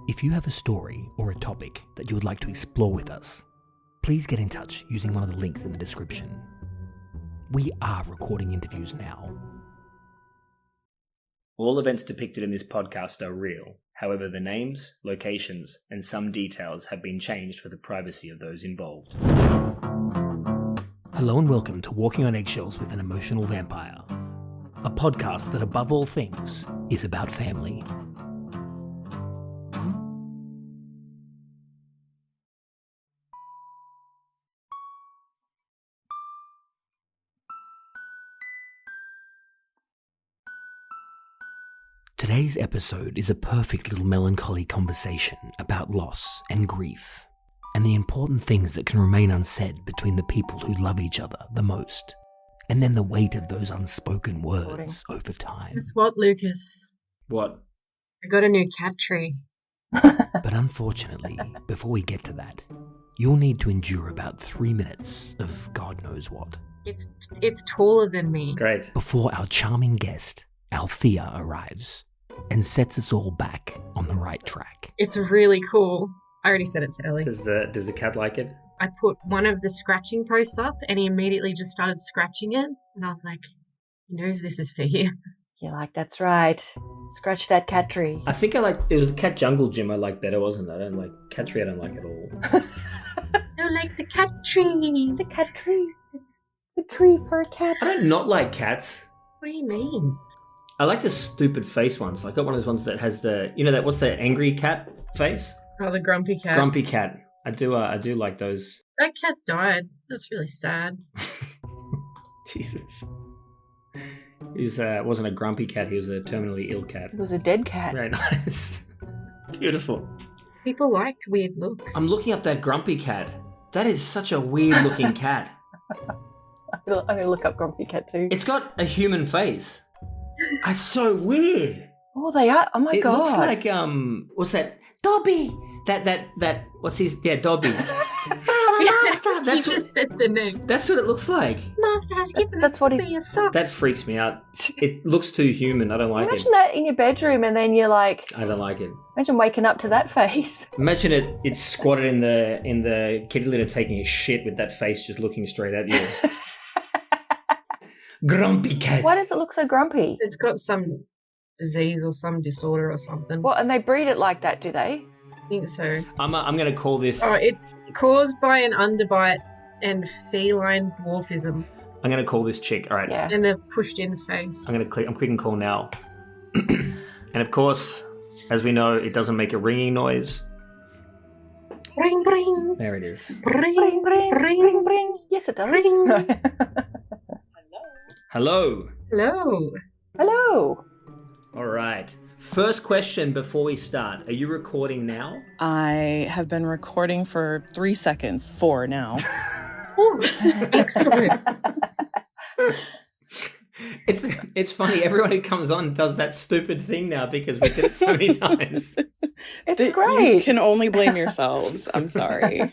If you have a story or a topic that you would like to explore with us, please get in touch using one of the links in the description. We are recording interviews now. All events depicted in this podcast are real. However, the names, locations, and some details have been changed for the privacy of those involved. Hello and welcome to Walking on Eggshells with an Emotional Vampire, a podcast that above all things is about family. Today's episode is a perfect little melancholy conversation about loss and grief, and the important things that can remain unsaid between the people who love each other the most, and then the weight of those unspoken words over time. Guess what, Lucas? What? I got a new cat tree. But unfortunately, before we get to that, you'll need to endure about 3 minutes of God knows what. It's taller than me. Great. Before our charming guest, Althea, arrives and sets us all back on the right track. It's really cool. I already said it's early. Does the cat like it? I put one of the scratching posts up and he immediately just started scratching it. And I was like, he knows this is for him. You're like, that's right. Scratch that cat tree. I think it was the Cat Jungle Gym I liked better, wasn't it? I don't like Cat Tree, I don't like at all. I like the cat tree. The cat tree. The tree for a cat. I don't not like cats. What do you mean? I like the stupid face ones. I got one of those ones that has what's the angry cat face? Oh, the grumpy cat. Grumpy cat. I do like those. That cat died. That's really sad. Jesus. He wasn't a grumpy cat, he was a terminally ill cat. It was a dead cat. Very nice. Beautiful. People like weird looks. I'm looking up that grumpy cat. That is such a weird looking cat. I'm going to look up grumpy cat too. It's got a human face. It's so weird. Oh, they are. Oh my God. It looks like what's that? Dobby. That. What's his? Yeah, Dobby. Master. He just said the name. That's what it looks like. Master has given me a sock. That freaks me out. It looks too human. I don't like it. Imagine that in your bedroom, and then you're like, I don't like it. Imagine waking up to that face. Imagine it's squatted in the kitty litter taking a shit with that face just looking straight at you. Grumpy cat. Why does it look so grumpy? It's got some disease or some disorder or something. What? And they breed it like that, do they? I think so. I'm going to call this. Oh, it's caused by an underbite and feline dwarfism. I'm going to call this chick. All right. Yeah. And the pushed-in face. I'm clicking call now. And of course, as we know, it doesn't make a ringing noise. Ring, ring. There it is. Ring, Bring, bring, ring. bring, bring. Yes, it does. Ring. Hello. Hello. Hello. All right. First question before we start. Are you recording now? I have been recording for 3 seconds, 4 now. Oh, excellent. It's funny. Everyone who comes on does that stupid thing now because we did it so many times. It's great. You can only blame yourselves. I'm sorry.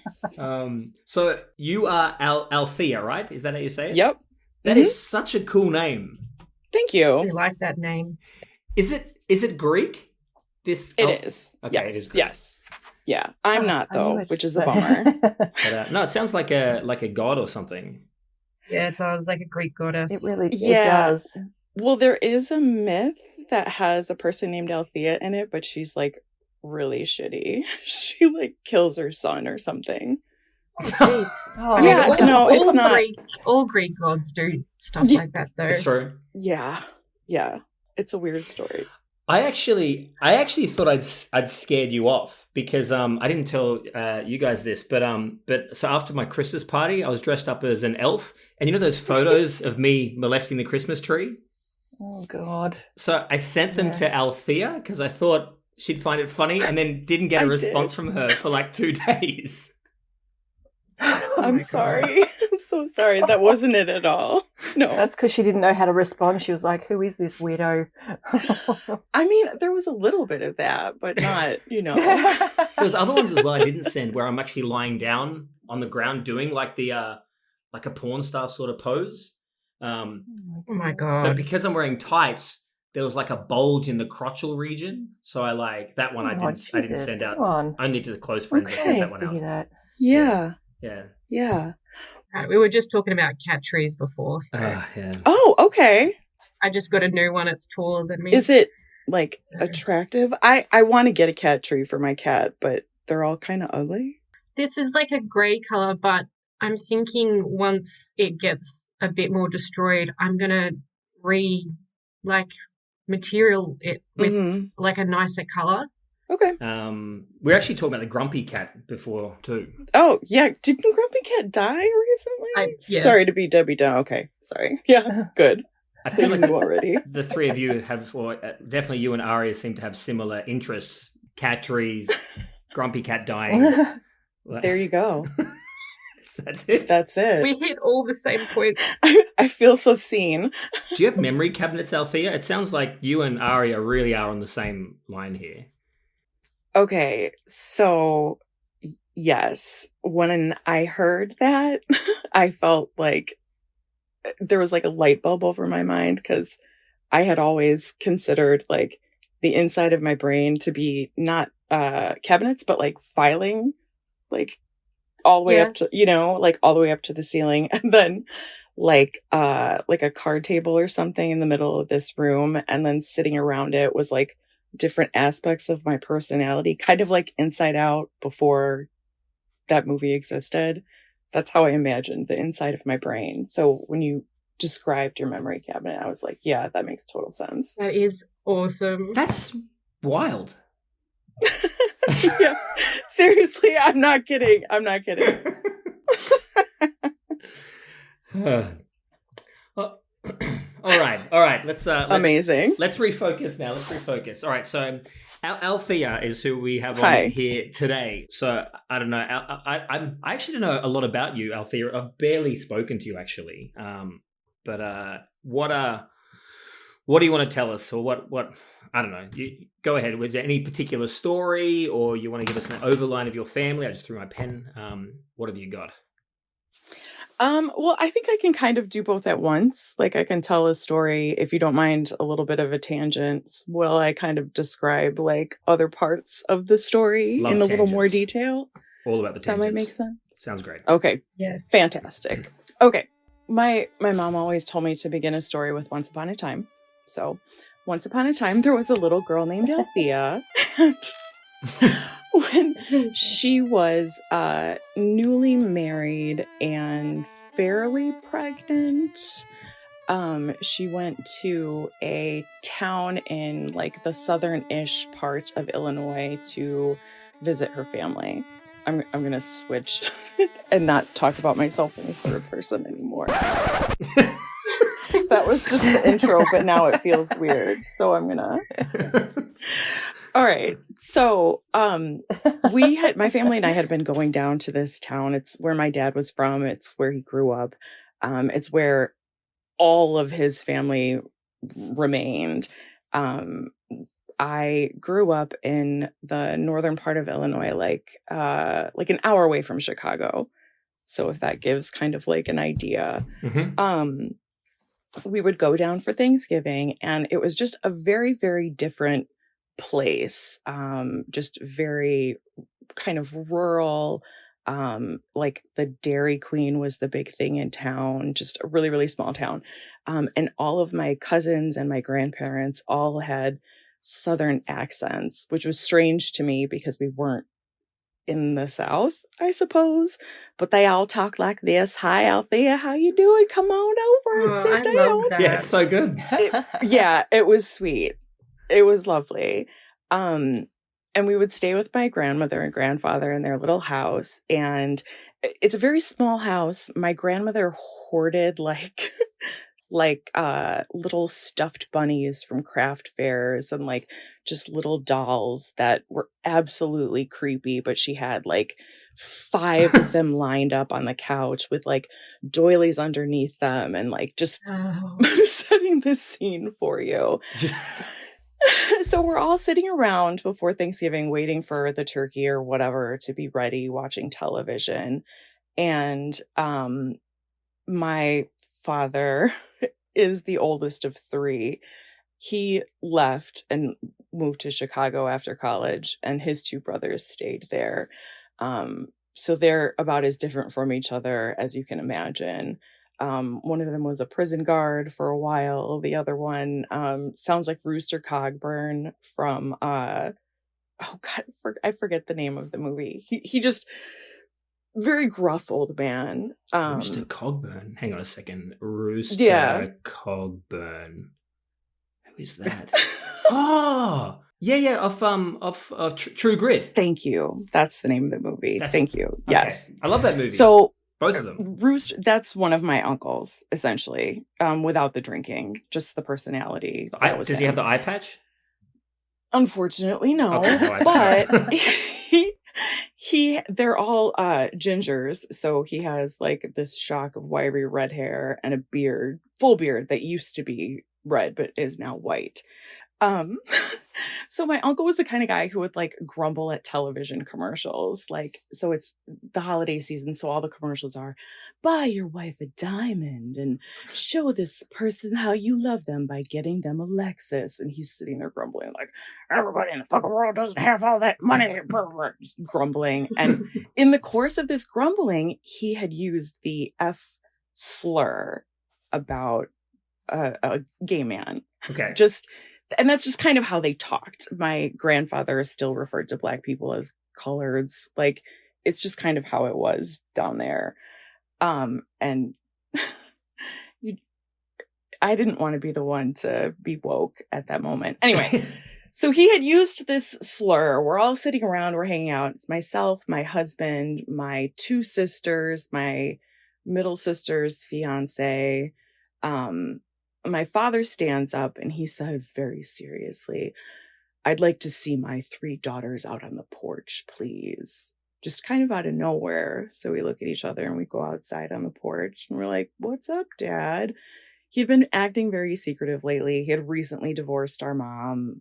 So you are Althea, right? Is that how you say it? Yep. That is such a cool name. Thank I you. like that name. Is it Greek? It is. Okay, Yes. it is Greek. Yes. Yeah. I'm not I knew though, it. which is a bummer. But, no, it sounds like a god or something. Yeah, it does, like a Greek goddess. It really Yeah. it does. Well, there is a myth that has a person named Althea in it, but she's like really shitty. She like kills her son or something. Jeeps. Oh, Yeah, no, it's not. All Greek gods do stuff Yeah. like that, though. It's true. Yeah. Yeah. It's a weird story. I actually thought I'd scared you off because I didn't tell you guys this, but so after my Christmas party, I was dressed up as an elf, and you know those photos of me molesting the Christmas tree. Oh God. So I sent them to Yes. Althea because I thought she'd find it funny, and then didn't get a I response did. from her for like 2 days. I'm sorry. I'm so sorry. That wasn't it at all. No. That's because she didn't know how to respond. She was like, "Who is this weirdo?" I mean, there was a little bit of that, but not, There's other ones as well I didn't send where I'm actually lying down on the ground doing like the like a porn star sort of pose. Oh my But god. because I'm wearing tights, there was like a bulge in the crotchal region. So I like that one. I didn't Jesus, send out. come on. Only to the close friends. I sent that one To hear out. that. Yeah. Yeah. Yeah. Right, we were just talking about cat trees before, so Yeah. Oh, okay. I just got a new one. It's taller than me. Is it like attractive? I want to get a cat tree for my cat, but they're all kind of ugly. This is like a grey colour, but I'm thinking once it gets a bit more destroyed, I'm gonna material it with like a nicer colour. Okay. We actually talked about the grumpy cat before too. Oh, yeah. Didn't Grumpy Cat die recently? Yes. Sorry to be Debbie Down. Okay. Sorry. Yeah. Good. I feel like you already. the three of you have, or definitely you and Aria seem to have similar interests. Cat trees, grumpy cat dying. There you go. That's it. That's it. We hit all the same points. I feel so seen. Do you have memory cabinets, Althea? It sounds like you and Aria really are on the same line here. Okay, so yes, when I heard that, I felt like there was like a light bulb over my mind because I had always considered like the inside of my brain to be not cabinets, but like filing, like all the way up to, like all the way up to the ceiling, and then like a card table or something in the middle of this room, and then sitting around it was like different aspects of my personality, kind of like Inside Out before that movie existed. That's how I imagined the inside of my brain. So when you described your memory cabinet, I was like, yeah, that makes total sense. That is awesome. That's wild. Yeah. Seriously, I'm not kidding. All right. Let's amazing. Let's refocus now. All right. So Althea is who we have on here today. So I don't know. I actually don't know a lot about you, Althea. I've barely spoken to you actually. But what do you want to tell us, or what? I don't know. You go ahead. Was there any particular story, or you want to give us an overline of your family? I just threw my pen. What have you got? Well, I think I can kind of do both at once. Like I can tell a story, if you don't mind a little bit of a tangent, while I kind of describe like other parts of the story in a little more detail. All about the tangents. That might make sense. Sounds great. Okay. Yes. Fantastic. Okay. My mom always told me to begin a story with once upon a time. So once upon a time, there was a little girl named Althea. And when she was newly married and fairly pregnant, she went to a town in like the southern-ish part of Illinois to visit her family. I'm gonna switch and not talk about myself in the third person anymore. That was just the intro, but now it feels weird. So I'm gonna. All right. So my family and I had been going down to this town. It's where my dad was from. It's where he grew up. It's where all of his family remained. I grew up in the northern part of Illinois, like an hour away from Chicago. So if that gives kind of like an idea. Mm-hmm. We would go down for Thanksgiving, and it was just a very, very different place. Just very kind of rural. Like the Dairy Queen was the big thing in town, just a really, really small town. And all of my cousins and my grandparents all had Southern accents, which was strange to me because we weren't in the South, I suppose. But they all talk like this. Hi, Althea, how you doing? Come on over and sit down. Love that. Yeah, it's so good. It was sweet. It was lovely. And we would stay with my grandmother and grandfather in their little house. And it's a very small house. My grandmother hoarded like little stuffed bunnies from craft fairs and like just little dolls that were absolutely creepy, but she had like 5 of them lined up on the couch with like doilies underneath them and like just setting the scene for you. So we're all sitting around before Thanksgiving waiting for the turkey or whatever to be ready, watching television. And my father is the oldest of 3. he left and moved to Chicago after college, and his two brothers stayed there. So they're about as different from each other as you can imagine. One of them was a prison guard for a while. The other one sounds like Rooster Cogburn from oh God, I forget the name of the movie. He just very gruff old man. Rooster Cogburn. Hang on a second. Rooster Cogburn. Who is that? Oh, yeah, of True Grit. Thank you. That's the name of the movie. Thank you. Okay. Yes, I love that movie. So both of them. Rooster. That's one of my uncles, essentially. Without the drinking, just the personality. Does he have the eye patch? Unfortunately, no. Okay, but they're all gingers, so he has like this shock of wiry red hair and a beard, full beard that used to be red but is now white. So my uncle was the kind of guy who would like grumble at television commercials. Like, so it's the holiday season, so all the commercials are buy your wife a diamond and show this person how you love them by getting them a Lexus. And he's sitting there grumbling like, everybody in the fucking world doesn't have all that money. Just grumbling. And in the course of this grumbling, he had used the F slur about a gay man. Okay. And that's just kind of how they talked. My grandfather still referred to Black people as coloreds. Like, it's just kind of how it was down there. And I didn't want to be the one to be woke at that moment. Anyway, so he had used this slur. We're all sitting around, we're hanging out. It's myself, my husband, my two sisters, my middle sister's fiance. My father stands up and he says very seriously, I'd like to see my 3 daughters out on the porch, please. Just kind of out of nowhere. So we look at each other and we go outside on the porch and we're like, what's up, Dad? He'd been acting very secretive lately. He had recently divorced our mom.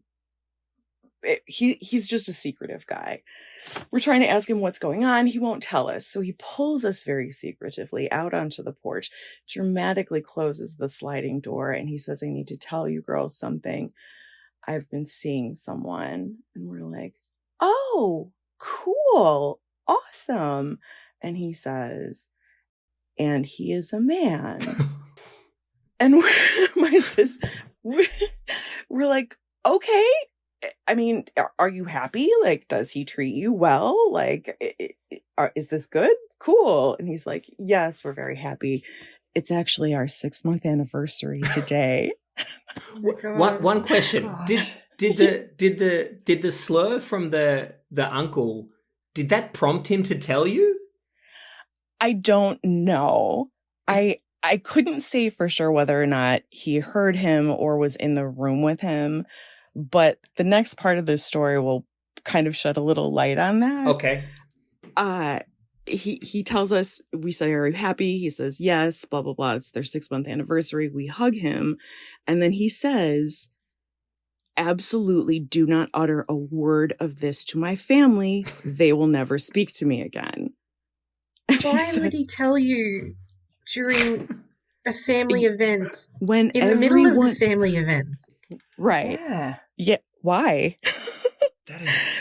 He's just a secretive guy. We're trying to ask him what's going on. He won't tell us. So he pulls us very secretively out onto the porch, dramatically closes the sliding door, and he says, I need to tell you girls something. I've been seeing someone. And we're like, oh, cool. Awesome. And he says, and he is a man. And we're like, okay. I mean, are you happy? Like, does he treat you well? Like, is this good? Cool. And he's like, yes, we're very happy. It's actually our 6-month anniversary today. One question. Did the slur from the uncle, did that prompt him to tell you? I don't know. I couldn't say for sure whether or not he heard him or was in the room with him. But the next part of this story will kind of shed a little light on that. Okay. He tells us, we say, are you happy? He says, yes, blah, blah, blah. It's their 6-month anniversary. We hug him. And then he says, absolutely do not utter a word of this to my family. They will never speak to me again. Why would he tell you during a family event? When in the middle of the family event. Right. Yeah. Why?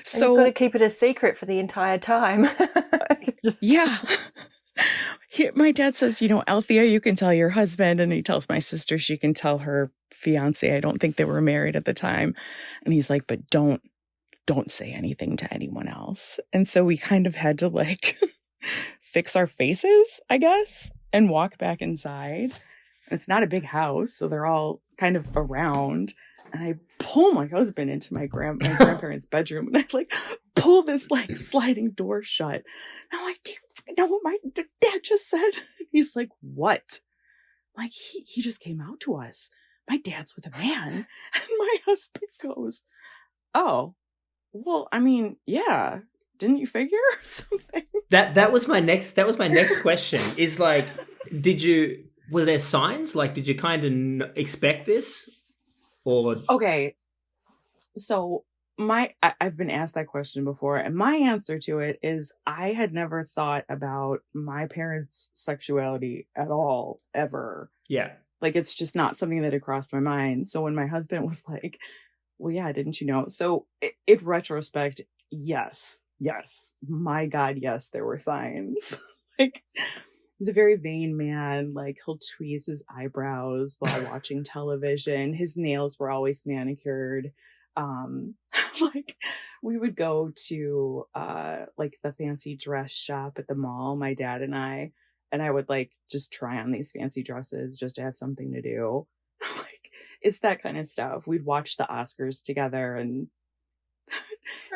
So you've got to keep it a secret for the entire time. Yeah. My dad says, Althea, you can tell your husband. And he tells my sister she can tell her fiance. I don't think they were married at the time. And he's like, but don't say anything to anyone else. And so we kind of had to like fix our faces, I guess, and walk back inside. It's not a big house, so they're all kind of around. And I pull my husband into my grandparents' bedroom, and I like pull this like sliding door shut. And I'm like, do you know what my dad just said? And he's like, what? Like, he just came out to us. My dad's with a man. And my husband goes, oh, well, I mean, yeah. Didn't you figure something? That was my next question. Is like, were there signs? Like, did you kind of expect this? Or okay, so I've been asked that question before, and my answer to it is I had never thought about my parents' sexuality at all, ever. Yeah. Like, it's just not something that had crossed my mind. So when my husband was like, well, yeah, didn't you know? So in retrospect, yes, my God, yes, there were signs. Like, he's a very vain man. Like, he'll tweeze his eyebrows while watching television. His nails were always manicured. Like, we would go to like the fancy dress shop at the mall, my dad and I would like just try on these fancy dresses just to have something to do. Like, it's that kind of stuff. We'd watch the Oscars together and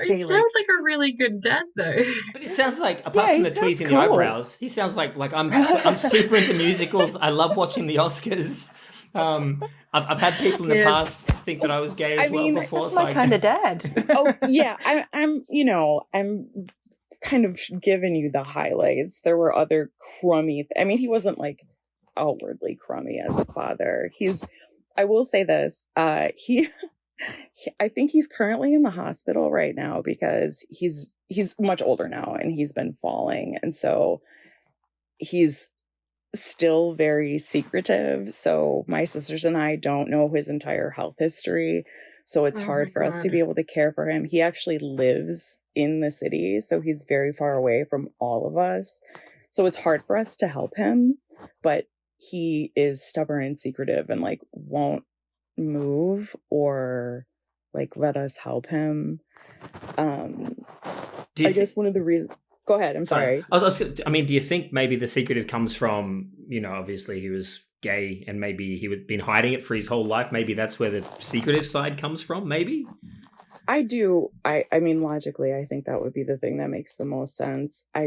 He sounds like a really good dad, though. But it sounds like, apart from the tweezing the eyebrows, he sounds like I'm super into musicals. I love watching the Oscars. I've had people in the past think that I was gay as well before. That's my kind of dad. Oh yeah, I'm kind of giving you the highlights. There were other crummy. I mean, he wasn't like outwardly crummy as a father. I will say this. I think he's currently in the hospital right now because he's much older now and he's been falling, and so he's still very secretive. So my sisters and I don't know his entire health history. So it's hard for us to be able to care for him. He actually lives in the city, so he's very far away from all of us. So it's hard for us to help him, but he is stubborn and secretive and like won't move or like let us help him. I guess one of the reasons. Go ahead. I'm sorry. I mean, do you think maybe the secretive comes from, obviously he was gay and maybe he had been hiding it for his whole life? Maybe that's where the secretive side comes from, maybe? I do. I mean, logically, I think that would be the thing that makes the most sense. I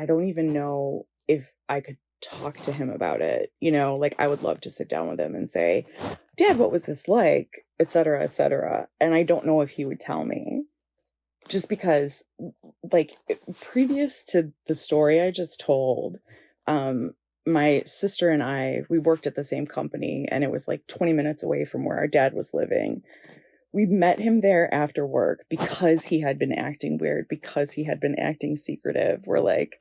don't even know if I could talk to him about it. Like, I would love to sit down with him and say, Dad, what was this like? Et cetera, et cetera. And I don't know if he would tell me. Just because, like, previous to the story I just told, my sister and we worked at the same company, and it was like 20 minutes away from where our dad was living. We met him there after work because he had been acting weird, because he had been acting secretive. We're like,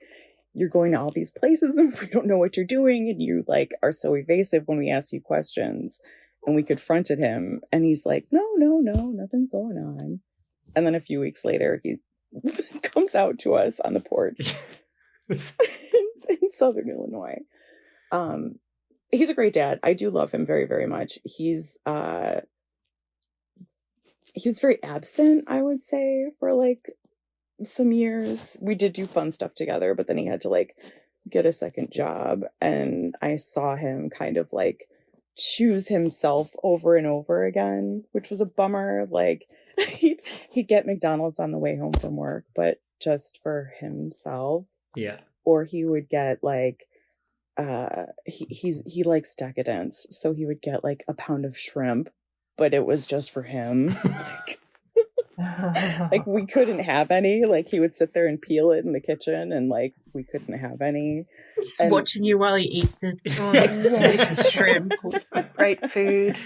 you're going to all these places and we don't know what you're doing, and you like are so evasive when we ask you questions. And we confronted him, and he's like, no, nothing's going on. And then a few weeks later, he comes out to us on the porch in Southern Illinois. He's a great dad. I do love him very, very much. He was very absent, I would say, for like some years. We did do fun stuff together, but then he had to like get a second job. And I saw him kind of like choose himself over and over again, which was a bummer. Like, he'd get McDonald's on the way home from work, but just for himself. Yeah. Or he would get like he likes decadence, so he would get like a pound of shrimp, but it was just for him. Like, we couldn't have any. Like, he would sit there and peel it in the kitchen, and like we couldn't have any. Just watching you while he eats it. Oh, delicious shrimp. Great food.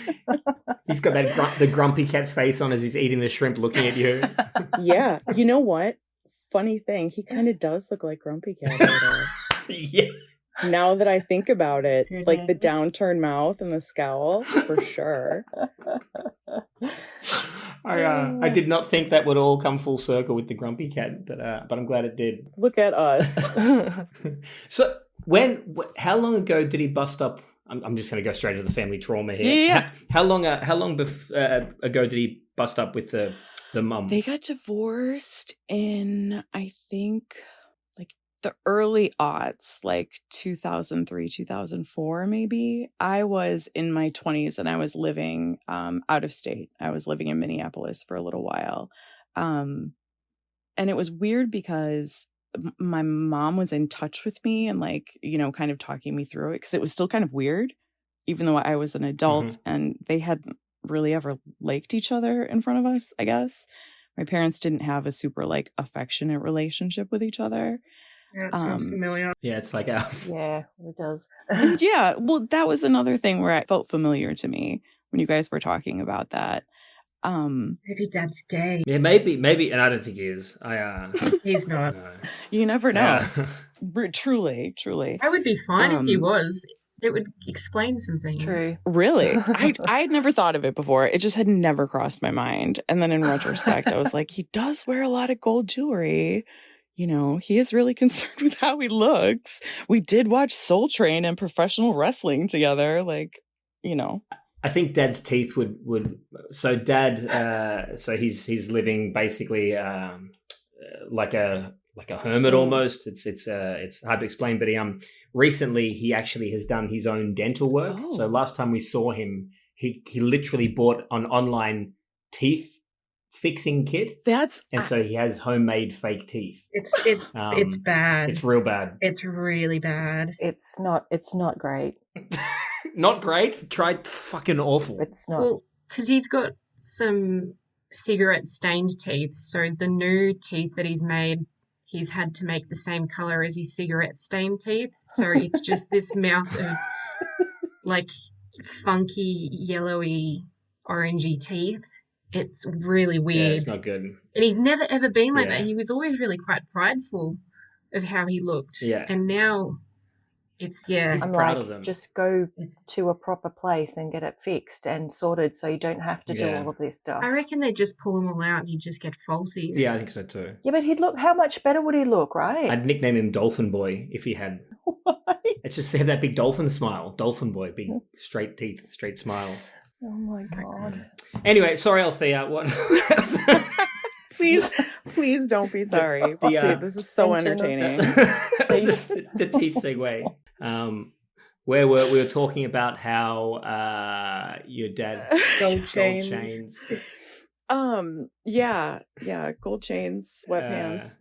He's got the grumpy cat face on as he's eating the shrimp, looking at you. Yeah, you know what? Funny thing, he kind of does look like Grumpy Cat. Yeah. Now that I think about it, like the downturned mouth and the scowl, for sure. I did not think that would all come full circle with the grumpy cat, but I'm glad it did. Look at us. So how long ago did he bust up? I'm just going to go straight to the family trauma here. Yeah. How long ago did he bust up with the mum? They got divorced in, I think, like the early aughts, like 2003, 2004, maybe. I was in my 20s and I was living out of state. I was living in Minneapolis for a little while. And it was weird because my mom was in touch with me and like, kind of talking me through it, because it was still kind of weird, even though I was an adult and they hadn't really ever liked each other in front of us, I guess. My parents didn't have a super like affectionate relationship with each other. Yeah, it sounds familiar. Yeah, it's like ours. Yeah, it does. Yeah, well, that was another thing where it felt familiar to me when you guys were talking about that. Maybe Dad's gay. Yeah, maybe, and I don't think he is. He's not. No. You never know. Truly. I would be fine if he was. It would explain some It's things. true. Really? I had never thought of it before. It just had never crossed my mind. And then in retrospect, I was like, he does wear a lot of gold jewelry. You know, he is really concerned with how he looks. We did watch Soul Train and professional wrestling together. Like, you know. I think Dad's teeth would. So Dad, so he's living basically like a hermit almost. It's hard to explain, but recently he actually has done his own dental work. Oh. So last time we saw him, he literally bought an online teeth fixing kit, so he has homemade fake teeth. It's bad. It's real bad. It's really bad. It's not great. Not great. Tried fucking awful. It's not. Well, because he's got some cigarette stained teeth, so the new teeth that he's made, he's had to make the same color as his cigarette stained teeth. So it's just this mouth of like funky, yellowy, orangey teeth. It's really weird. Yeah, it's not good. And he's never ever been like Yeah. that. He was always really quite prideful of how he looked. Yeah. And now it's He's I'm proud like, of them. just go to a proper place and get it fixed and sorted so you don't have to do Yeah. all of this stuff. I reckon they'd just pull them all out and he'd just get falsies. Yeah, I think so too. Yeah, but he'd look, how much better would he look, right? I'd nickname him Dolphin Boy if he had. Why? It's just have that big dolphin smile. Dolphin Boy, big straight teeth, straight smile. Oh my God. Anyway, sorry, Althea. What? Please don't be sorry. The, This is so Extension of entertaining. the teeth segue. Where we were talking about how your dad Gold chains. Yeah, gold chains, sweatpants.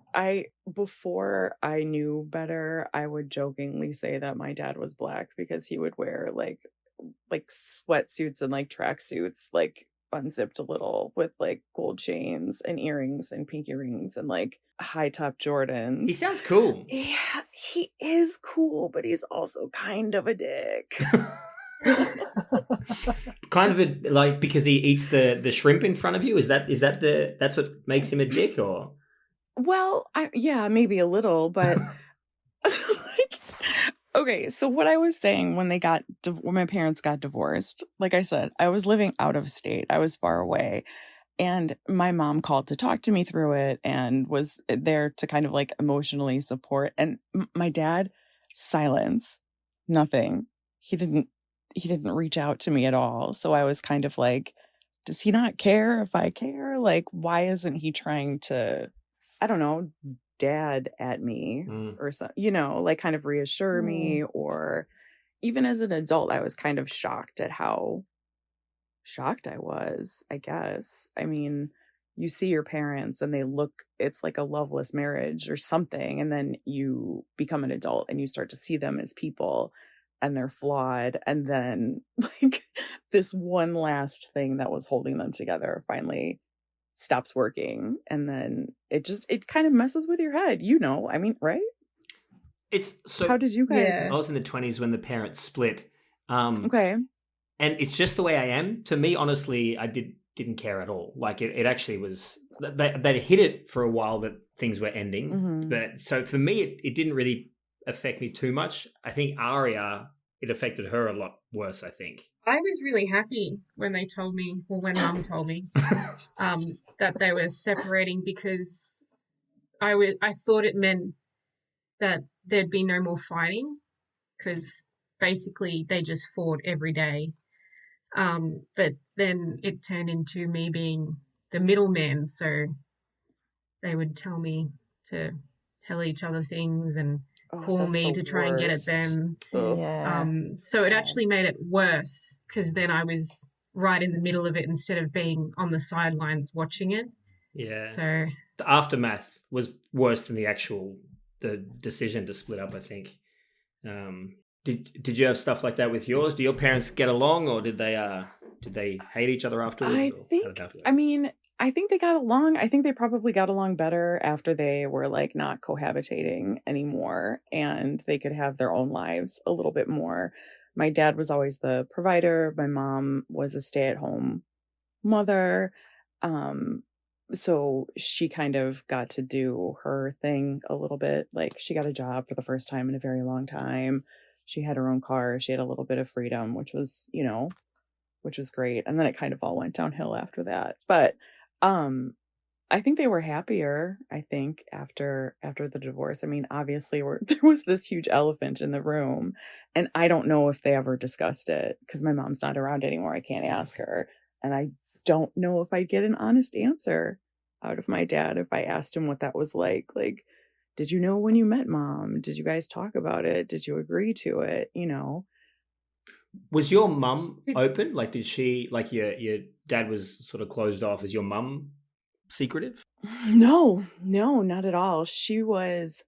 Before I knew better, I would jokingly say that my dad was black because he would wear like sweatsuits and like tracksuits, like unzipped a little with like gold chains and earrings and pinky rings and like high top Jordans. He sounds cool. Yeah, he is cool, but he's also kind of a dick. Kind of a, like, because he eats the shrimp in front of you. Is that that's what makes him a dick, or? Well, yeah, maybe a little, but like, okay. So what I was saying when when my parents got divorced, like I said, I was living out of state. I was far away, and my mom called to talk to me through it and was there to kind of like emotionally support. And my dad, silence, nothing. He didn't reach out to me at all. So I was kind of like, does he not care if I care? Like, why isn't he trying to, I don't know, dad at me or something, you know, like kind of reassure me? Or even as an adult, I was kind of shocked at how shocked I was, I guess. I mean, you see your parents and they look, it's like a loveless marriage or something. And then you become an adult and you start to see them as people and they're flawed. And then like this one last thing that was holding them together finally stops working. And then it kind of messes with your head, you know, I mean, right? It's so. How did you guys? Yeah. I was in the 20s when the parents split. Okay. And it's just the way I am. To me, honestly, I didn't care at all. Like it actually was. They hit it for a while that things were ending. Mm-hmm. But so for me, it didn't really affect me too much. I think Aria, it affected her a lot worse, I think. I was really happy when they told me, or when Mum told me, that they were separating, because I thought it meant that there'd be no more fighting, because basically they just fought every day. But then it turned into me being the middleman, so they would tell me to tell each other things and call me to try and get at them. Yeah. So it actually made it worse, because then I was right in the middle of it instead of being on the sidelines watching it. Yeah. So the aftermath was worse than the decision to split up, I think. Did you have stuff like that with yours? Do your parents get along, or did they hate each other afterwards? I think they got along. I think they probably got along better after they were like not cohabitating anymore and they could have their own lives a little bit more. My dad was always the provider. My mom was a stay-at-home mother. So she kind of got to do her thing a little bit. Like she got a job for the first time in a very long time. She had her own car. She had a little bit of freedom, which was, which was great. And then it kind of all went downhill after that. But I think they were happier, after the divorce. I mean, obviously there was this huge elephant in the room, and I don't know if they ever discussed it because my mom's not around anymore. I can't ask her. And I don't know if I'd get an honest answer out of my dad if I asked him what that was like. Like, did you know when you met mom? Did you guys talk about it? Did you agree to it? Was your mum open? Like, did she, like your dad was sort of closed off? Is your mum secretive? No, not at all. She was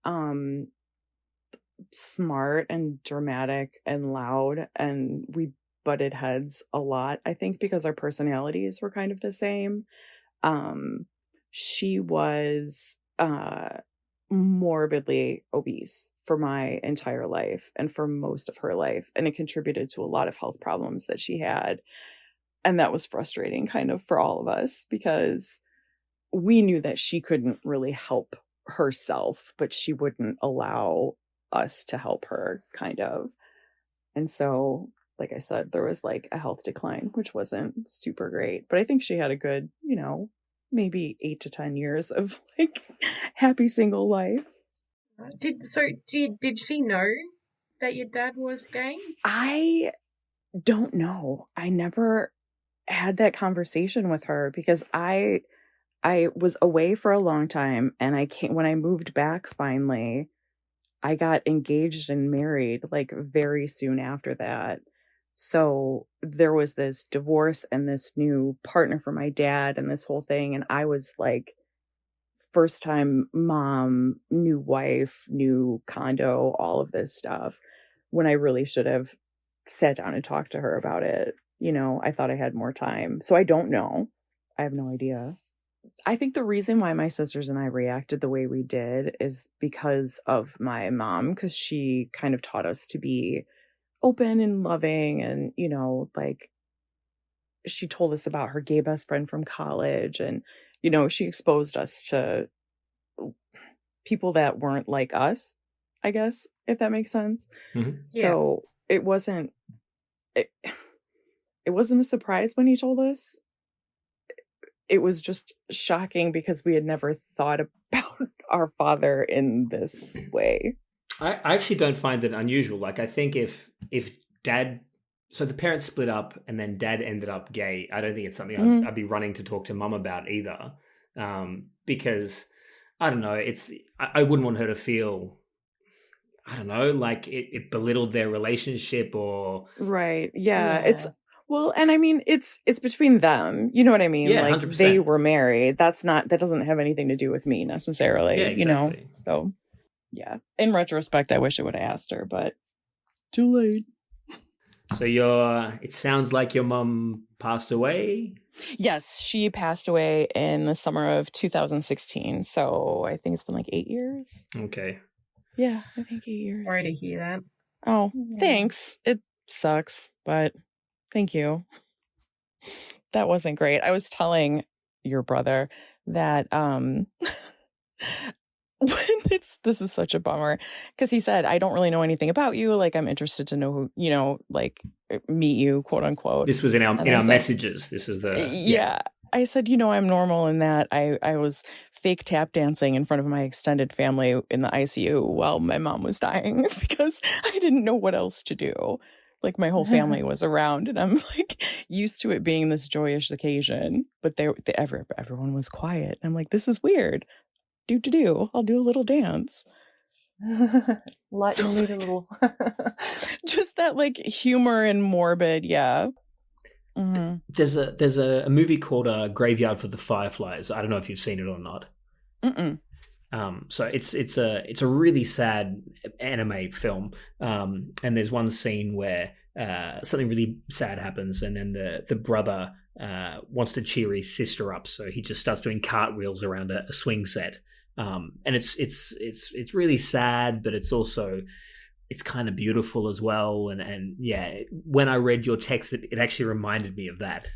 smart and dramatic and loud, and we butted heads a lot, I think, because our personalities were kind of the same. She was morbidly obese for my entire life and for most of her life, and it contributed to a lot of health problems that she had. And that was frustrating kind of for all of us because we knew that she couldn't really help herself, but she wouldn't allow us to help her, kind of. And so, like I said, there was like a health decline, which wasn't super great. But I think she had a good, maybe 8 to 10 years of like happy single life. Did she know that your dad was gay? I don't know. I never had that conversation with her because I was away for a long time, and when I moved back finally, I got engaged and married like very soon after that. So there was this divorce and this new partner for my dad and this whole thing. And I was like, first time mom, new wife, new condo, all of this stuff, when I really should have sat down and talked to her about it. I thought I had more time. So I don't know. I have no idea. I think the reason why my sisters and I reacted the way we did is because of my mom, because she kind of taught us to be open and loving. And, like she told us about her gay best friend from college. And, she exposed us to people that weren't like us, I guess, if that makes sense. Mm-hmm. So it wasn't a surprise when he told us. It was just shocking because we had never thought about our father in this way. I actually don't find it unusual. Like, I think if dad, so the parents split up and then dad ended up gay, I don't think it's something I'd be running to talk to mum about either. Because I don't know, I wouldn't want her to feel, I don't know, like it belittled their relationship or. Right. Yeah. Well, and I mean, it's between them. You know what I mean? Yeah, like 100%. They were married. That doesn't have anything to do with me necessarily. Yeah, exactly. So yeah. In retrospect, I wish I would have asked her, but too late. So it sounds like your mum passed away? Yes, she passed away in the summer of 2016. So I think it's been like 8 years. Okay. Yeah, I think 8 years. Sorry to hear that. Oh, thanks. It sucks, but thank you. That wasn't great. I was telling your brother that this is such a bummer because he said, I don't really know anything about you. Like, I'm interested to know who, like meet you, quote unquote. This was in our messages. This is the. Yeah. I said, I'm normal in that I was fake tap dancing in front of my extended family in the ICU while my mom was dying because I didn't know what else to do. Like, my whole family was around, and I'm like used to it being this joyous occasion, but everyone was quiet. I'm like, this is weird. I'll do a little dance. Lighten the mood a little. Just that like humor and morbid, yeah. Mm-hmm. There's a movie called Graveyard for the Fireflies. I don't know if you've seen it or not. Mm-mm. So it's a really sad anime film, and there's one scene where something really sad happens, and then the brother wants to cheer his sister up, so he just starts doing cartwheels around a swing set, and it's really sad, but it's also kind of beautiful as well, and yeah, when I read your text, it actually reminded me of that.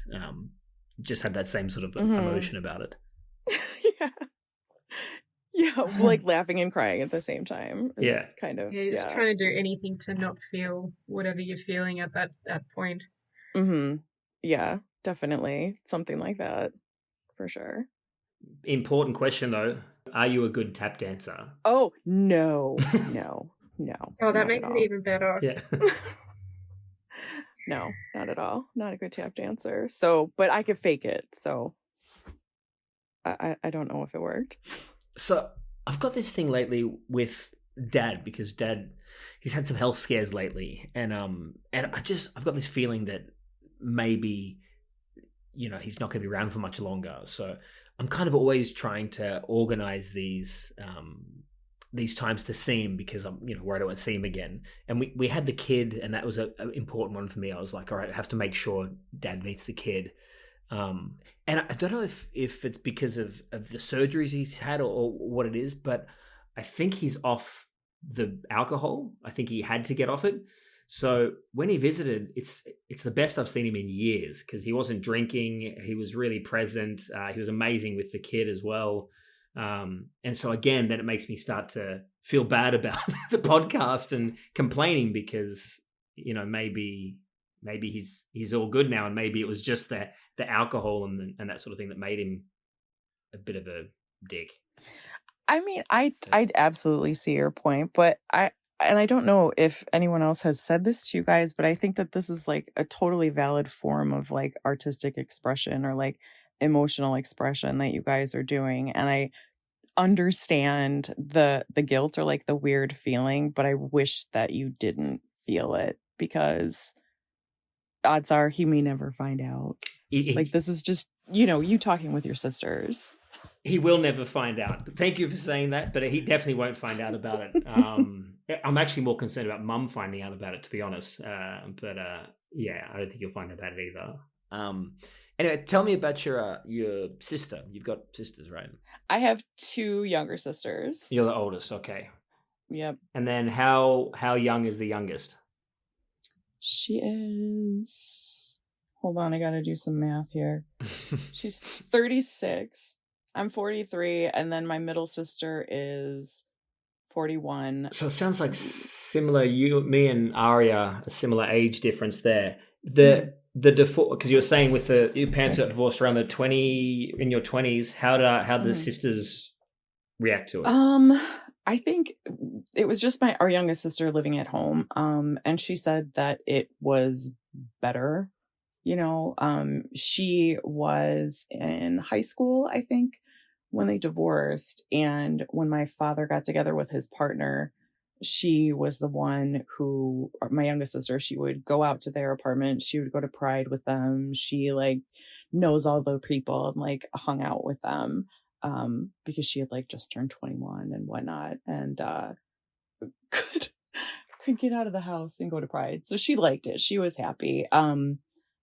Just had that same sort of emotion about it. Yeah. like laughing and crying at the same time. It's Yeah. kind of, Yeah, just trying to do anything to not feel whatever you're feeling at that point. Mm-hmm. Yeah, definitely. Something like that, for sure. Important question though. Are you a good tap dancer? Oh, no. Oh, that not makes at it all. even better. Yeah. No, not at all. Not a good tap dancer. So, but I could fake it. So I don't know if it worked. So I've got this thing lately with Dad, because Dad, he's had some health scares lately, and I've got this feeling that maybe, he's not going to be around for much longer. So I'm kind of always trying to organize these times to see him, because I'm worried I won't see him again. And we had the kid, and that was an important one for me. I was like, all right, I have to make sure Dad meets the kid. And I don't know if it's because of the surgeries he's had or what it is, but I think he's off the alcohol. I think he had to get off it. So when he visited, it's the best I've seen him in years, because he wasn't drinking. He was really present. He was amazing with the kid as well. And so again, then it makes me start to feel bad about the podcast and complaining, because, maybe he's all good now, and maybe it was just the alcohol and that sort of thing that made him a bit of a dick. I mean, I'd absolutely see your point, but I don't know if anyone else has said this to you guys, but I think that this is like a totally valid form of like artistic expression or like emotional expression that you guys are doing. And I understand the guilt or like the weird feeling, but I wish that you didn't feel it, because odds are he may never find out. Like, this is just, you talking with your sisters. He will never find out. Thank you for saying that, but he definitely won't find out about it. I'm actually more concerned about Mum finding out about it, to be honest. But yeah, I don't think you'll find out about it either. Anyway, tell me about your sister. You've got sisters, right? I have 2 younger sisters. You're the oldest, okay. Yep. And then how young is the youngest? She is... Hold on, I gotta do some math here. She's 36. I'm 43, and then my middle sister is 41. So it sounds like similar. Me and Aria, a similar age difference there. The default, because you were saying with your parents got divorced around in your 20s. How the sisters react to it? I think it was just our youngest sister living at home. And she said that it was better. She was in high school, I think, when they divorced. And when my father got together with his partner, she was the one who, my youngest sister, she would go out to their apartment. She would go to Pride with them. She like knows all the people and like hung out with them, because she had like just turned 21 and whatnot, and could get out of the house and go to Pride. So she liked it. She was happy.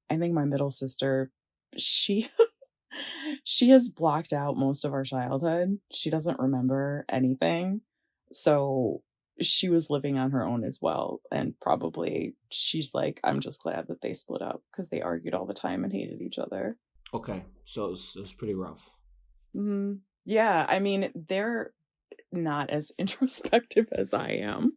I think my middle sister, she has blocked out most of our childhood. She doesn't remember anything. So she was living on her own as well. And probably she's like, I'm just glad that they split up, because they argued all the time and hated each other. Okay. So it was pretty rough. Mm-hmm. Yeah. I mean, they're not as introspective as I am.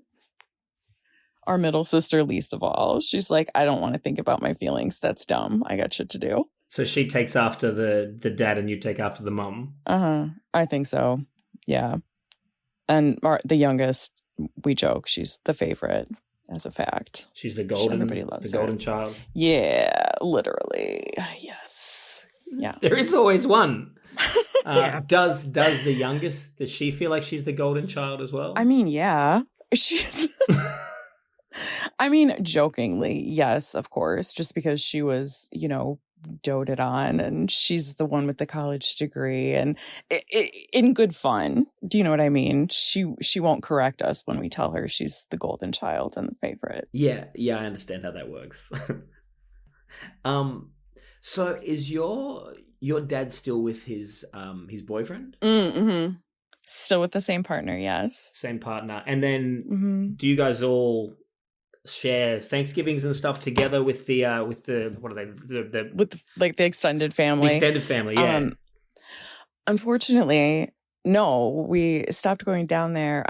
Our middle sister, least of all. She's like, I don't want to think about my feelings. That's dumb. I got shit to do. So she takes after the dad, and you take after the mum. I think so. Yeah. And the youngest, we joke, she's the favorite, as a fact. She's the golden. Everybody loves the her. golden child. Yeah, literally. Yes. Yeah. There is always one. Yeah. Does the youngest? Does she feel like she's the golden child as well? I mean, yeah. She's. I mean, jokingly, yes, of course, just because she was, doted on, and she's the one with the college degree, and in good fun. Do you know what I mean? She won't correct us when we tell her she's the golden child and the favorite. Yeah, I understand how that works. So is your dad still with his boyfriend? Mm-hmm. Still with the same partner, yes. Same partner. And then do you guys all share Thanksgivings and stuff together with the what are they, with the extended family? The extended family, yeah. Unfortunately, No, we stopped going down there.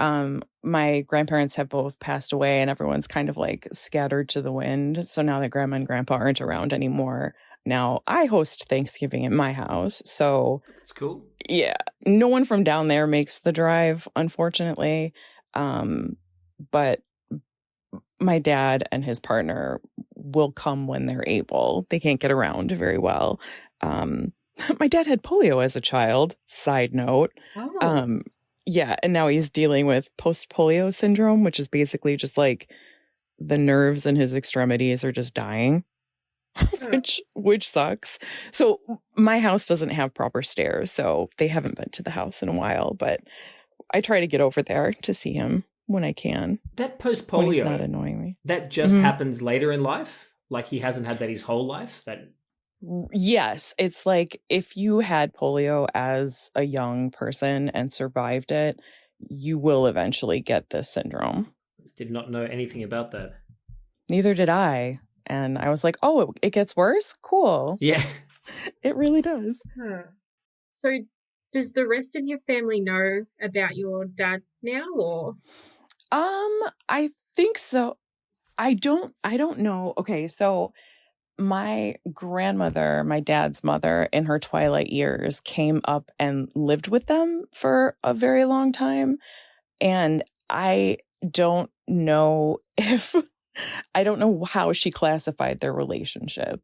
My grandparents have both passed away and everyone's kind of like scattered to the wind. So now that grandma and grandpa aren't around anymore, now I host Thanksgiving at my house. So That's cool. yeah, no one from down there makes the drive, unfortunately. But my dad and his partner will come when they're able. They can't get around very well. My dad had polio as a child, side note. Oh, Yeah, and now he's dealing with post-polio syndrome, which is basically just like the nerves in his extremities are just dying, huh. which sucks. So my house doesn't have proper stairs, so they haven't been to the house in a while, but I try to get over there to see him when I can, That post when he's not polio, annoying me. that just Mhm. happens later in life? Like he hasn't had that his whole life? That Yes, it's like if you had polio as a young person and survived it, you will eventually get this syndrome. did not know anything about that. Neither did I. And I was like, oh, it gets worse? Cool. Yeah. It really does. Huh. So, does the rest of your family know about your dad now, or? I think so. I don't know. Okay, so my grandmother, my dad's mother, in her twilight years, came up and lived with them for a very long time. And I don't know if, I don't know how she classified their relationship,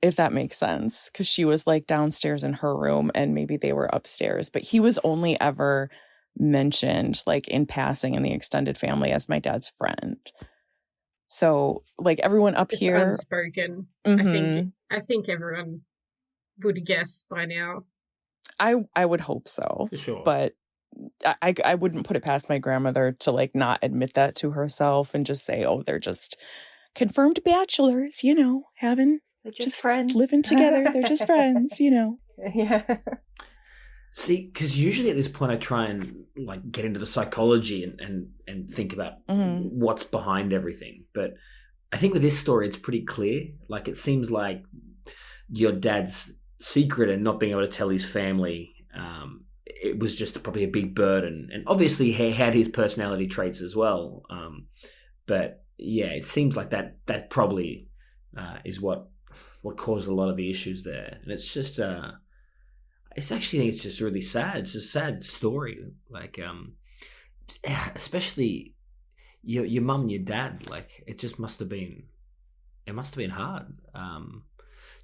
if that makes sense. Because she was like downstairs in her room and maybe they were upstairs. But he was only ever mentioned like in passing in the extended family as my dad's friend. So like everyone up It's here. unspoken. Mhm. I think everyone would guess by now. I would hope so. For sure. But I wouldn't put it past my grandmother to like not admit that to herself and just say, oh, they're just confirmed bachelors, having They're just friends. living together. They're just friends, Yeah. See, because usually at this point I try and like get into the psychology and think about Mhm. what's behind everything. But I think with this story, it's pretty clear. Like it seems like your dad's secret and not being able to tell his family, it was just probably a big burden. And obviously he had his personality traits as well. But yeah, it seems like that probably is what caused a lot of the issues there. And it's just it's just really sad. It's a sad story. Like especially your mum and your dad. Like it just must have been hard.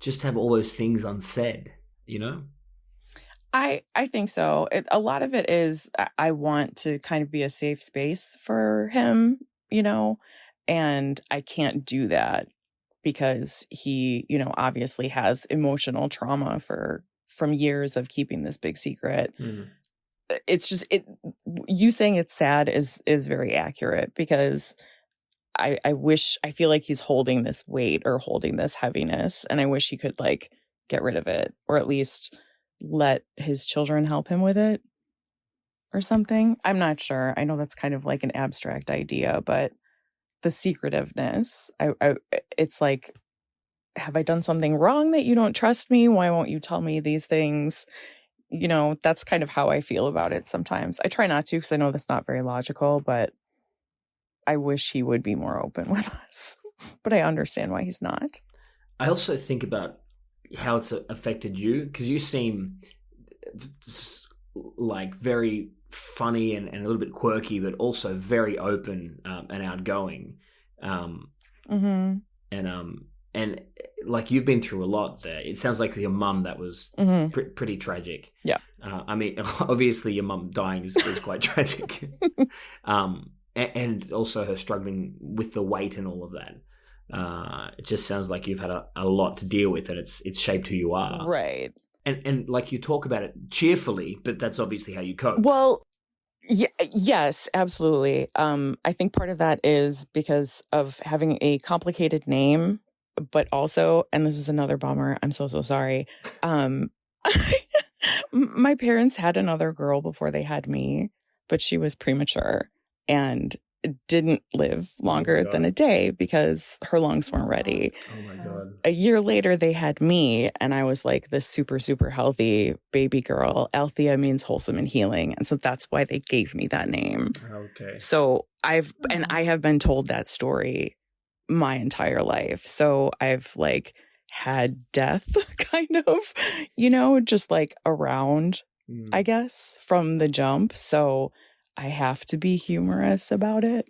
Just to have all those things unsaid. I think so. A lot of it is I want to kind of be a safe space for him, and I can't do that because he, obviously has emotional trauma from years of keeping this big secret. Mm. It's just you saying it's sad is very accurate because I feel like he's holding this weight or holding this heaviness, and I wish he could like get rid of it or at least let his children help him with it or something. I'm not sure. I know that's kind of like an abstract idea, but the secretiveness, it's like, have I done something wrong that you don't trust me? Why won't you tell me these things? That's kind of how I feel about it sometimes. I try not to because I know that's not very logical, but I wish he would be more open with us. But I understand why he's not. I also think about how it's affected you because you seem like very funny and a little bit quirky, but also very open and outgoing. Mm-hmm. And like you've been through a lot there. It sounds like with your mum that was pretty tragic. Yeah. I mean, obviously your mum dying is quite tragic. And also her struggling with the weight and all of that. It just sounds like you've had a lot to deal with, and it's shaped who you are. Right. And like you talk about it cheerfully, but that's obviously how you cope. Well, yes, absolutely. I think part of that is because of having a complicated name, but also, and this is another bummer, I'm so sorry. My parents had another girl before they had me, but she was premature. And didn't live longer than a day because her lungs weren't ready. Oh my God. A year later, they had me, and I was like this super, super healthy baby girl. Althea means wholesome and healing. And so that's why they gave me that name. Okay. So I have been told that story my entire life. So I've like had death kind of, just like around, I guess, from the jump. So I have to be humorous about it.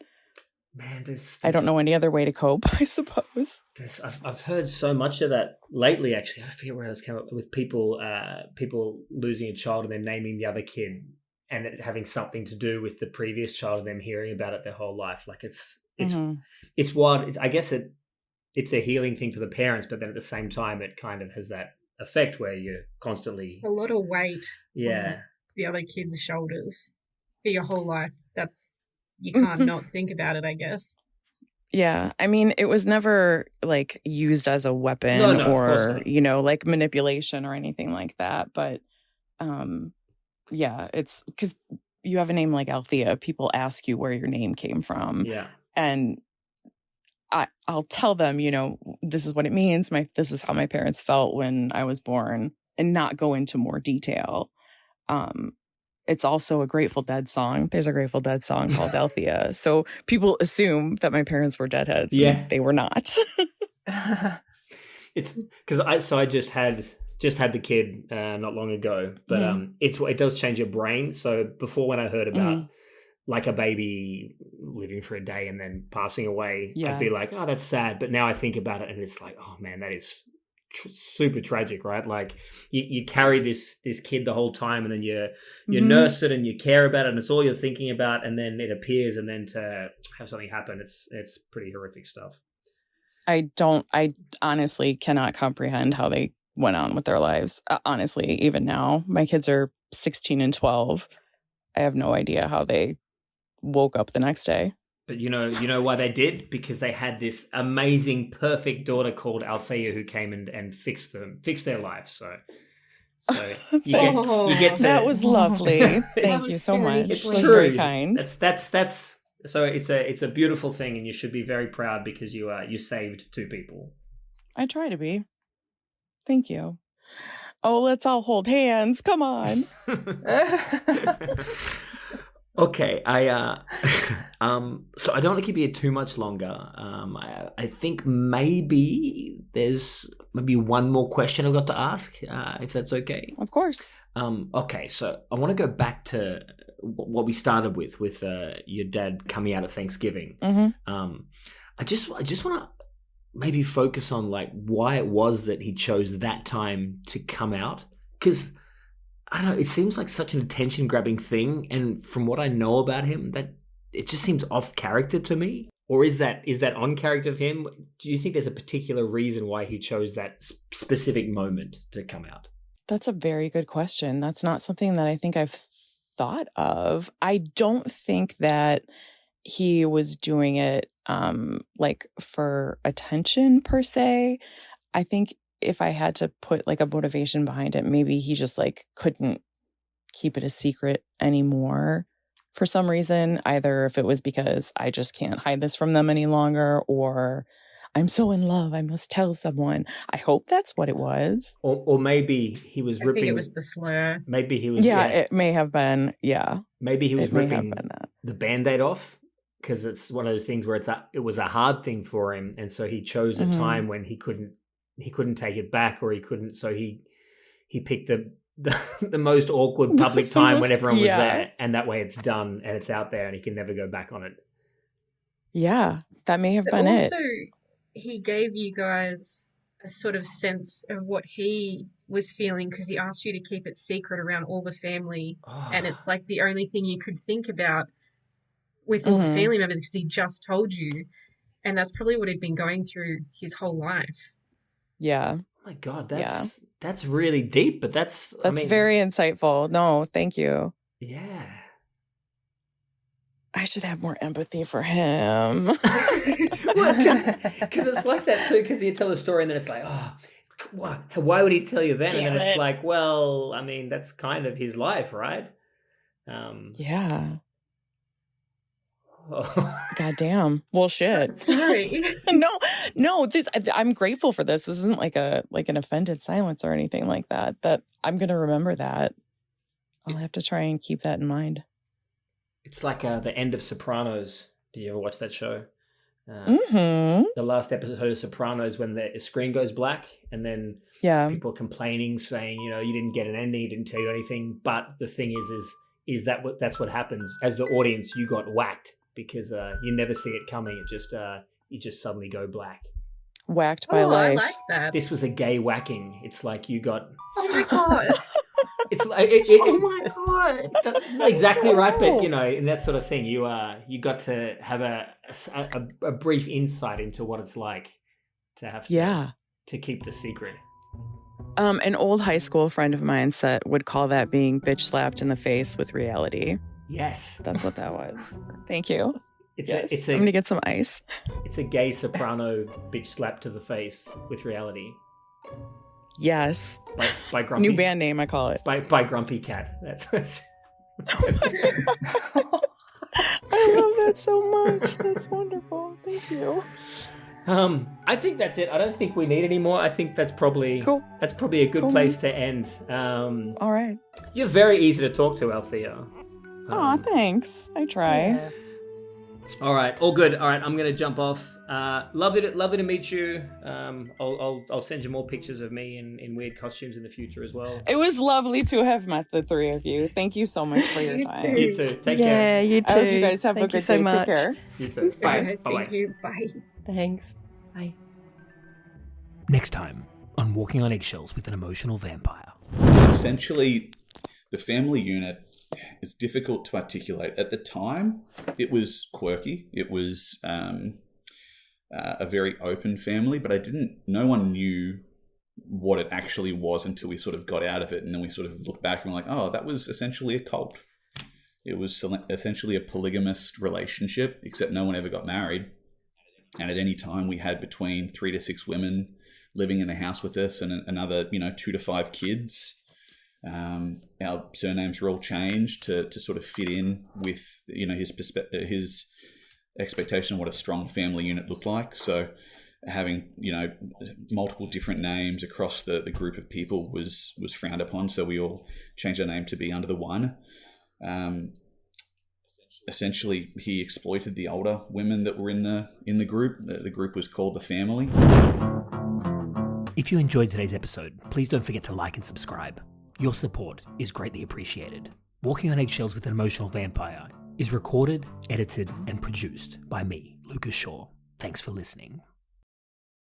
Man, I don't know any other way to cope, I suppose. I've heard so much of that lately. Actually, I forget where I was coming up with people losing a child and then naming the other kid, and it having something to do with the previous child and them hearing about it their whole life. Like it's wild. I guess it's a healing thing for the parents, but then at the same time, it kind of has that effect where you're constantly A lot of weight yeah on the other kid's shoulders for your whole life. You can't not think about it, I guess. Yeah. I mean, it was never like used as a weapon or, like manipulation or anything like that. But yeah, it's because you have a name like Althea. People ask you where your name came from. Yeah. And I'll tell them, this is what it means. This is how my parents felt when I was born, and not go into more detail. It's also a Grateful Dead song. There's a Grateful Dead song called Althea. So people assume that my parents were deadheads. Yeah. They were not. It's because I just had the kid not long ago, but it does change your brain. So before, when I heard about like a baby living for a day and then passing away, I'd be like, oh, that's sad. But now I think about it and it's like, oh man, that is super tragic, right? Like you carry this kid the whole time, and then you nurse it and you care about it, and it's all you're thinking about, and then it appears, and then to have something happen, it's pretty horrific stuff. I honestly cannot comprehend how they went on with their lives. Honestly, even now, my kids are 16 and 12. I have no idea how they woke up the next day. But you know why they did? Because they had this amazing, perfect daughter called Althea who came and fixed their lives. So you get to. That was lovely. Thank you so much. It's It was true. very kind. That's so it's a beautiful thing, and you should be very proud because you saved two people. I try to be. Thank you. Oh, let's all hold hands. Come on. Okay, so I don't want to keep you here too much longer. I think maybe there's one more question I've got to ask, if that's okay. Of course. Okay, so I want to go back to what we started with your dad coming out at Thanksgiving. I just want to maybe focus on like why it was that he chose that time to come out, because I don't know, it seems like such an attention-grabbing thing, and from what I know about him, that it just seems off character to me. Or is that on character of him? Do you think there's a particular reason why he chose that specific moment to come out? That's a very good question. That's not something that I think I've thought of. I don't think that he was doing it like for attention per se. I think if I had to put like a motivation behind it, maybe he just like couldn't keep it a secret anymore for some reason, either if it was because I just can't hide this from them any longer, or I'm so in love, I must tell someone. I hope that's what it was. Or maybe he was ripping. I think it was the slur. Maybe he was. Yeah, it may have been. Yeah. Maybe he was ripping that. the Band-Aid off, because it's one of those things where it was a hard thing for him, and so he chose a time when he couldn't take it back, or he couldn't. So he picked the most awkward public time when everyone was there, and that way it's done and it's out there and he can never go back on it. Yeah, that may have been also, it. He gave you guys a sort of sense of what he was feeling, because he asked you to keep it secret around all the family, and it's like the only thing you could think about with all the family members, because he just told you, and that's probably what he'd been going through his whole life. Yeah. Oh my God, that's really deep, but that's very insightful. No, thank you. Yeah. I should have more empathy for him. Well, because it's like that too, because you tell a story and then it's like, oh, why would he tell you then? Damn and then it's it. like, well, I mean, that's kind of his life, right? Yeah. God damn. Well, shit. Sorry. No, I'm grateful for this. This isn't like an offended silence or anything like that. That I'm going to remember that. I'll have to try and keep that in mind. It's like the end of Sopranos. Did you ever watch that show? The last episode of Sopranos, when the screen goes black and then people are complaining, saying, you didn't get an ending, you didn't tell you anything. But the thing is that's what happens as the audience. You got whacked because you never see it coming. It just you just suddenly go black. Whacked by life. I like that. This was a gay whacking. It's like you got. Oh my god. It's like oh my god. Exactly right, but in that sort of thing, you got to have a brief insight into what it's like to have to keep the secret. An old high school friend of mine would call that being bitch slapped in the face with reality. Yes, that's what that was. Thank you. I'm gonna get some ice. It's a gay soprano bitch slap to the face with reality. Yes. By Grumpy. New band name, I call it. By Grumpy Cat. That's I love that so much. That's wonderful. Thank you. I think that's it. I don't think we need any more. I think that's probably cool. That's probably a good place to end. All right. You're very easy to talk to, Althea. Thanks. I try. Yeah. All right, all good. All right, I'm gonna jump off. Lovely to meet you. I'll send you more pictures of me in weird costumes in the future as well. It was lovely to have met the three of you. Thank you so much for your time. You too. Take care. Yeah, you too. I hope you guys have a good so day. much. Take care. You too. Bye. Bye. Thank you. Bye. Thanks. Bye. Next time on Walking on Eggshells with an Emotional Vampire. Essentially, the family unit is difficult to articulate. At the time, it was quirky. It was a very open family, but no one knew what it actually was until we sort of got out of it. And then we sort of looked back and were like, oh, that was essentially a cult. It was essentially a polygamous relationship, except no one ever got married. And at any time, we had between 3 to 6 women living in the house with us and another, 2 to 5 kids. Our surnames were all changed to sort of fit in with, his expectation of what a strong family unit looked like. So having, multiple different names across the group of people was frowned upon. So we all changed our name to be under the one. Essentially, he exploited the older women that were in the group. The group was called the family. If you enjoyed today's episode, please don't forget to like and subscribe. Your support is greatly appreciated. Walking on Eggshells with an Emotional Vampire is recorded, edited, and produced by me, Lucas Shaw. Thanks for listening.